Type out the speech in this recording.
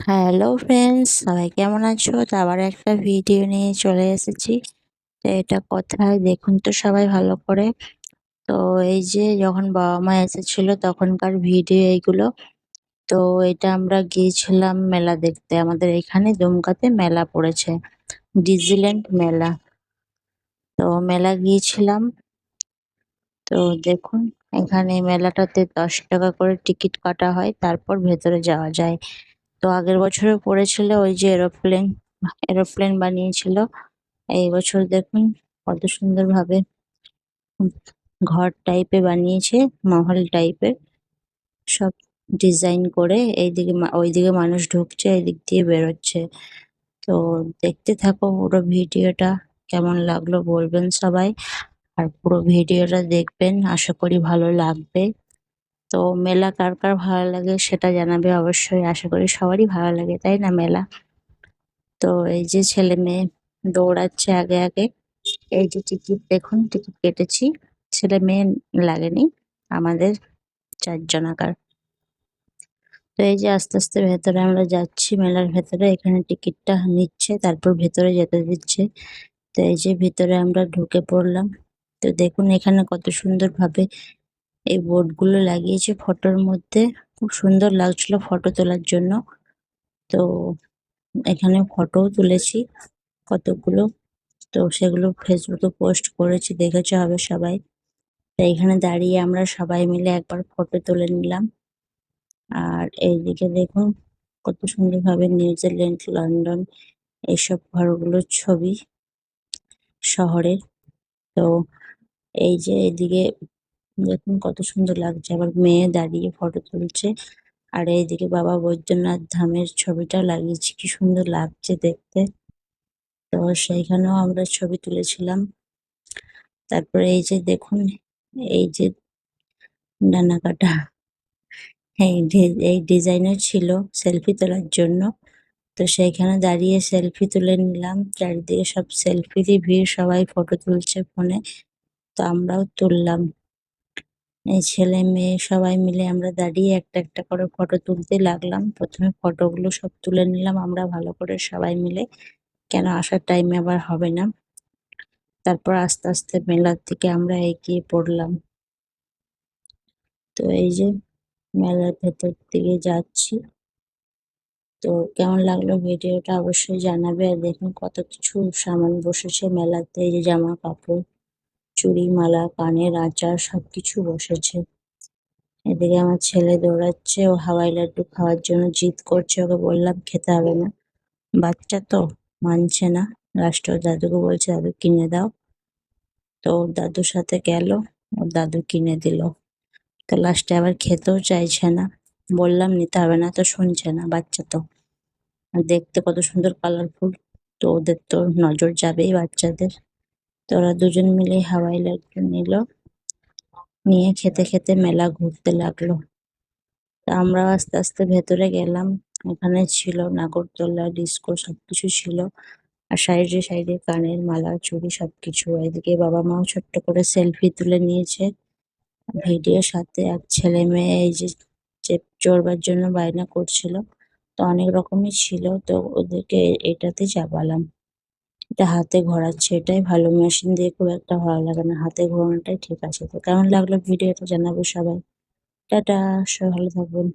Hello friends, সবাই কেমন আছো? তো আবার একটা ভিডিও নিয়ে চলে এসেছি। তো এটা কোথায় দেখুন তো সবাই ভালো করে। তো এই যে যখন বাবা মা এসেছিল তখনকার ভিডিও এইগুলো। তো এটা আমরা গিয়েছিলাম মেলা দেখতে, আমাদের এখানে দুমকাতে মেলা পড়েছে, ডিজনিল্যান্ড মেলা। তো মেলা গিয়েছিলাম। তো দেখুন, এখানে মেলাটাতে 10 টাকা করে টিকিট কাটা হয়, তারপর ভেতরে যাওয়া যায়। তো আগের বছরে পড়েছিল ওই যে এরোপ্লেন, এরোপ্লেন বানিয়েছিল। এই বছর দেখুন কত সুন্দরভাবে ঘর টাইপের বানিয়েছে, মহল টাইপের সব ডিজাইন করে। এইদিকে ওইদিকে মানুষ ঢুকছে, এদিক দিয়ে বেরোচ্ছে। তো দেখতে থাকো পুরো ভিডিওটা, কেমন লাগলো বলবেন সবাই। আর পুরো ভিডিওটা দেখবেন, আশা করি ভালো লাগবে। তো মেলা কার কার ভালো লাগে সেটা জানাবে অবশ্যই, আশা করি সবারই ভালো লাগে, তাই না মেলা? তো এই যে ছেলে মেয়ে দৌড়াচ্ছে আগে আগে। এই যে টিকিট দেখুন, টিকিট কেটেছি, ছেলে মেয়ে লাগেনি, আমাদের 4 জনাকার। তো এই যে আস্তে আস্তে ভেতরে আমরা যাচ্ছি, মেলার ভেতরে এখানে টিকিটটা নিচ্ছে, তারপর ভেতরে যেতে দিচ্ছে। তো এই যে ভিতরে আমরা ঢুকে পড়লাম। তো দেখুন এখানে কত সুন্দর ভাবে এই বোর্ড গুলো লাগিয়েছে ফটোর মধ্যে, খুব সুন্দর লাগছিল ফটো তোলার জন্য। তো এখানে ফটোও তুলেছি কতগুলো। তো সেগুলো ফেসবুকে পোস্ট করেছি, দেখেছো হবে সবাই। তো এখানে দাঁড়িয়ে আমরা সবাই মিলে একবার ফটো তুলে নিলাম। আর এইদিকে দেখুন কত সুন্দরভাবে নিউজিল্যান্ড, লন্ডন এইসব ঘরগুলোর ছবি শহরের। তো এই যে এদিকে দেখুন কত সুন্দর লাগছে, আবার মেয়ে দাঁড়িয়ে ফটো তুলছে। আর এইদিকে বাবা বৈদ্যনাথ ধামের ছবিটা লাগিয়েছি, কি সুন্দর লাগছে দেখতে। তো সেইখানেও আমরা ছবি তুলেছিলাম। তারপরে এই যে দেখুন, এই যে ডানা কাটা এই ডিজাইনের ছিল সেলফি তোলার জন্য। তো সেইখানে দাঁড়িয়ে সেলফি তুলে নিলাম, চারিদিকে সব সেলফিরই ভিড়, সবাই ফটো তুলছে ফোনে। তো আমরাও তুললাম, এই ছেলে মেয়ে সবাই মিলে আমরা দাঁড়িয়ে একটা একটা করে ফটো তুলতে লাগলাম। প্রথমে ফটোগুলো সব তুলে নিলাম আমরা ভালো করে সবাই মিলে, কেন আসার টাইমে আবার হবে না। তারপর আস্তে আস্তে মেলার দিকে আমরা এগিয়ে পড়লাম। তো এই যে মেলার ভেতর দিকে যাচ্ছি। তো কেমন লাগলো ভিডিওটা অবশ্যই জানাবে। আর দেখুন কত কিছু সামান বসেছে মেলাতে, এই যে জামা কাপড়, চুড়ি, মালা, কানের আচার সবকিছু বসেছে। এদিকে আমার ছেলে দৌড়াচ্ছে, ও হাওয়াই লাড্ডু খাওয়ার জন্য জিদ করছে, ওকে বললাম খেতে হবে না, বাচ্চা তো মানছে না। লাস্টে ওর দাদুকে বলছে দাদু কিনে দাও। তো ওর দাদুর সাথে গেল, ওর দাদু কিনে দিল। তো লাস্টে আবার খেতেও চাইছে না, বললাম নিতে হবে না, তো শুনছে না, বাচ্চা তো। আর দেখতে কত সুন্দর কালারফুল, তো ওদের তো নজর যাবেই বাচ্চাদের। তো ওরা দুজন মিলে হাওয়াই লাড্ডু নিল, নিয়ে খেতে খেতে মেলা ঘুরতে লাগলো। তা আমরাও আস্তে আস্তে ভেতরে গেলাম। ওখানে ছিল নাগরদোল্লা, ডিস্কো সবকিছু ছিল। আর সাইডে সাইডে কানের মালা, চুড়ি সবকিছু। এদিকে বাবা মাও ছোট্ট করে সেলফি তুলে নিয়েছে ভিডিওর সাথে। আর ছেলে মেয়ে এই যে চড়বার জন্য বায়না করছিল। তো অনেক রকমই ছিল, তো ওদেরকে এটাতে চাপালাম। এটা হাতে ঘোরাচ্ছে, এটাই ভালো, মেশিন দিয়ে খুব একটা ভালো লাগে না, হাতে ঘোরানোটাই ঠিক আছে। তো কেমন লাগলো ভিডিওটা জানাবো সবাই। টাটা, সবাই ভালো থাকবেন।